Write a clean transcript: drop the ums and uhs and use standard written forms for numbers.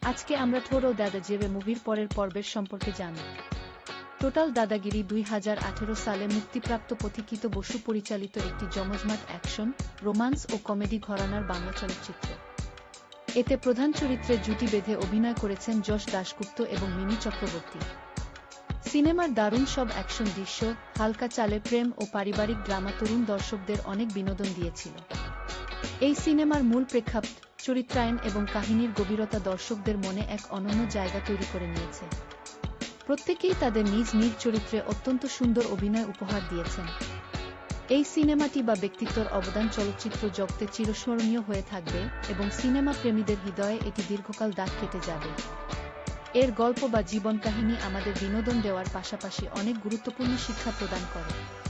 আজকে আমরা থোর ও দাদা জেবে মুভির পরের পর্বের সম্পর্কে জানব। টোটাল দাদাগিরি 2018 সালে মুক্তিপ্রাপ্ত পথিকৃত বসু পরিচালিত একটি জমজমাট অ্যাকশন, রোমান্স ও কমেডি ঘরানার বাংলা চলচ্চিত্র। এতে প্রধান চরিত্রে জুটি বেঁধে অভিনয় করেছেন যশ দাশগুপ্ত এবং মিমি চক্রবর্তী। সিনেমার দারুণ সব অ্যাকশন দৃশ্য, হালকা চালে প্রেম ও পারিবারিক ড্রামা তরুণ দর্শকদের অনেক বিনোদন দিয়েছিল। এই সিনেমার মূল প্রেক্ষাপট, চরিত্রায়ন এবং কাহিনীর গভীরতা দর্শকদের মনে এক অনন্য জায়গা তৈরি করে নিয়েছে। প্রত্যেকেই তাদের নিজ নিজ চরিত্রে অত্যন্ত সুন্দর অভিনয় উপহার দিয়েছেন। এই সিনেমাটি বা ব্যক্তিত্বর অবদান চলচ্চিত্র জগতে চিরস্মরণীয় হয়ে থাকবে এবং সিনেমা প্রেমীদের হৃদয়ে এটি দীর্ঘকাল দাগ কেটে যাবে। এর গল্প বা জীবন কাহিনী আমাদের বিনোদন দেওয়ার পাশাপাশি অনেক গুরুত্বপূর্ণ শিক্ষা প্রদান করে।